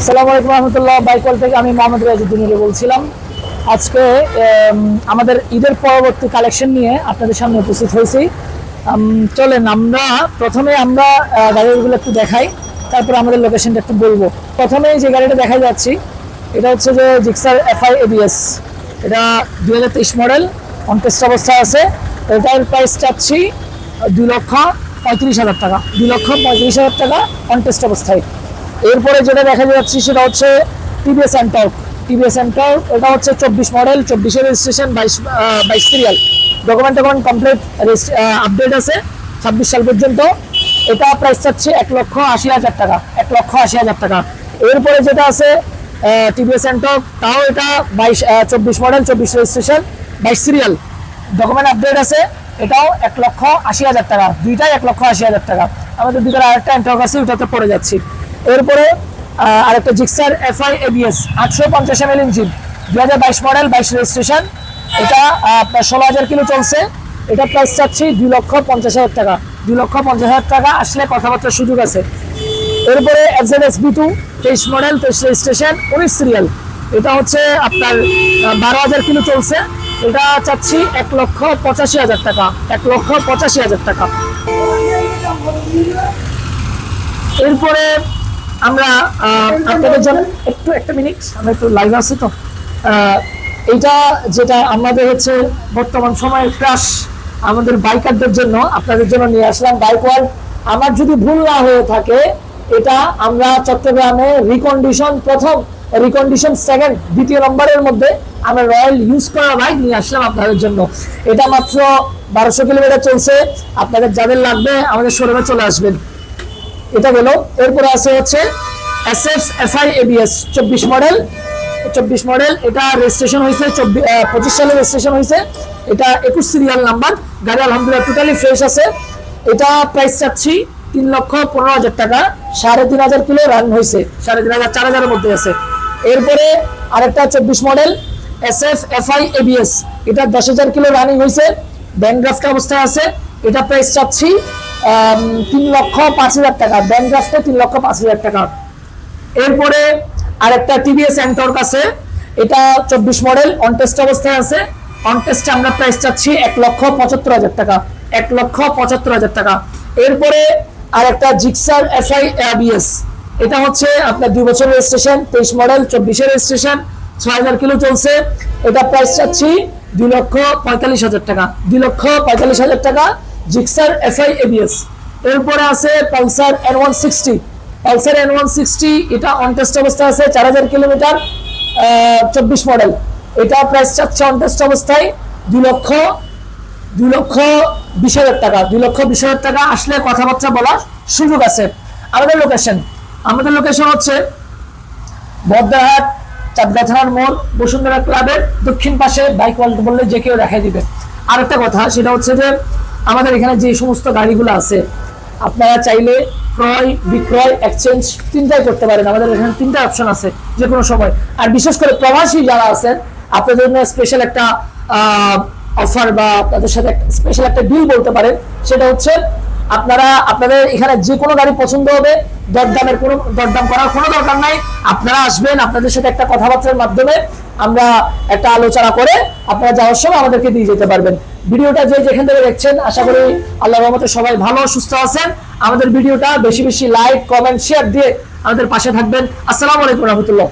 আসসালামু আলাইকুম রহমতুল্লাহ। বাইকওয়াল থেকে আমি মোহাম্মদ রাজিউদ্দিন বলছিলাম। আজকে আমাদের ঈদের পরবর্তী কালেকশন নিয়ে আপনাদের সামনে উপস্থিত হয়েছি। চলেন প্রথমে আমরা গাড়িগুলো একটু দেখাই, তারপরে আমাদের লোকেশনটা একটু বলবো। প্রথমে যে গাড়িটা দেখাই যাচ্ছি এটা হচ্ছে যে জিক্সার এফআই এবিএস। এটা 2023 মডেল, অনটেস্ট অবস্থায় আছে। এটার প্রাইস চাচ্ছি 2,35,000 টাকা। 2,35,000 টাকা অনটেস্ট অবস্থায়। এরপরে যেটা দেখা যাচ্ছে সেটা হচ্ছে টিভিএস এন্টর্ক। এটা হচ্ছে 24 মডেল, 24-এর registration, 22 serial. Document complete, update আছে 26 সাল পর্যন্ত। এটা প্রাইস চাচ্ছে 1,80,000 টাকা। 1,80,000 টাকা। এরপরে যেটা আছে টিভিএস এন্টর্ক, তাও এটা 24 model, 24 registration, 22 serial. Document update আছে, এটাও 1,80,000 টাকা। দুইটাই 1,80,000 টাকা। আমাদের ভিতরে আরেকটা এন্টর্ক আছে, ওটাতে পড়ে যাচ্ছি। এরপরে আরেকটা Gixxer FI ABS 850 ml engine, 2022 model, 22 registration. এটা আপনার 16,000 কিলো চলছে। এটা প্রাইস চাচ্ছি 2,50,000 টাকা। 2,50,000 টাকা আসলে কথাবার্তার সুযোগ আছে। এরপরে FZS B2 23 model, 23 registration, 19 serial. এটা হচ্ছে আপনার 12,000 কিলো চলছে। এটা চাচ্ছি 1,85,000 টাকা। 1,85,000 টাকা। এরপরে আমরা আপনাদের জন্য একটা মিনিট, আমরা একটু লাইভ আছি তো। এইটা যেটা আমাদের হচ্ছে বর্তমান সময়ের ক্রাশ, আমাদের বাইকারদের জন্য আপনাদের জন্য নিয়ে আসলাম বাইকওয়াল। আমার যদি ভুল না হয়ে থাকে, এটা আমরা চট্টগ্রামে রিকন্ডিশন প্রথম, রিকন্ডিশন সেকেন্ড, দ্বিতীয় নম্বরের মধ্যে আমরা রয়্যাল ইউজ করা বাইক নিয়ে আসলাম আপনাদের জন্য। এটা মাত্র 1200 কিলোমিটার চলছে। আপনাদের যাদের লাগবে আমাদের শোরুমে চলে আসবেন। এটা গেল। এরপরে আছে হচ্ছে SS FI ABS 24 model. 24 model, এটা রেজিস্ট্রেশন হয়েছে 25 সালে রেজিস্ট্রেশন হয়েছে। এটা 21 সিরিয়াল নাম্বার। গাড়ি আলহামদুলিল্লাহ টোটালি ফ্রেশ আছে। এটা প্রাইস চাচ্ছি 3,15,000 টাকা। 3,500 কিলো রান হয়েছে। 3,500 4,000-এর মধ্যে আছে। এরপরে আরেকটা 24 মডেল এসএফ এফআই এবিএস, এটা 10,000 কিলো রানিং হয়েছে। ব্যাংড্রাফট অবস্থায় আছে। এটা প্রাইস চাচ্ছি 3,05,000 টাকা। ব্যাংড্রাফটে 3,05,000 টাকা। এরপরে আরেকটা টিভিএস এন্টর্ক আছে। এটা 24 মডেল, অনটেস্ট অবস্থায় আছে। অনটেস্টে আমরা প্রাইস চাচ্ছি 1,75,000 টাকা। 1,75,000 টাকা। এরপরে আরেকটা জিক্সার এফআই এবিএস, এটা হচ্ছে আপনার 2 বছরের রেজিস্ট্রেশন, 23 মডেল, 24-এর রেজিস্ট্রেশন, 6,000 কিলো চলছে। এটা প্রাইস চাচ্ছি 2,45,000 টাকা। 2,45,000 টাকা জিক্সার এফআই এবিএস। এরপরে আছে পালসার N160। পালসার N160, এটা অনটেস্ট অবস্থায় আছে, 4,000 কিলোমিটার, 24 মডেল। এটা প্রাইস চাচ্ছে অনটেস্ট অবস্থায় 2,20,000 টাকা। 2,20,000 টাকা আসলে কথাবার্তা বলার সুযোগ আছে। আমাদের লোকেশন হচ্ছে বদ্রাহাট, চাঁদগাঁ থানার মোড়, বসুন্ধরা ক্লাবের দক্ষিণ পাশে। বাইকওয়াল বললে যে কেউ দেখাই দিবে। আরেকটা কথা, সেটা হচ্ছে যে আমাদের এখানে যে সমস্ত গাড়িগুলো আছে, আপনারা চাইলে ক্রয়, বিক্রয়, এক্সচেঞ্জ তিনটাই করতে পারেন। আমাদের এখানে 3টা অপশন আছে যে কোনো সময়। আর বিশেষ করে প্রবাসী যারা আছেন, আপনাদের জন্য স্পেশাল একটা অফার বা আপনাদের সাথে স্পেশাল একটা ডিল বলতে পারেন। সেটা হচ্ছে আপনাদের এখানে যে কোনো গাড়ি পছন্দ হবে, দরদাম করার কোনো দরকার নাই। আপনারা আসবেন, আপনাদের সাথে একটা কথাবার্তার মাধ্যমে আমরা একটা আলোচনা করে আপনারা যাওয়ার সময় আমাদেরকে দিয়ে যেতে পারবেন। ভিডিওটা যেখান থেকে দেখছেন, আশা করি আল্লাহর রহমতে সবাই ভালো সুস্থ আছেন। আমাদের ভিডিওটা বেশি বেশি লাইক, কমেন্ট, শেয়ার দিয়ে আমাদের পাশে থাকবেন। আসসালামু আলাইকুম রহমতুল্লাহ।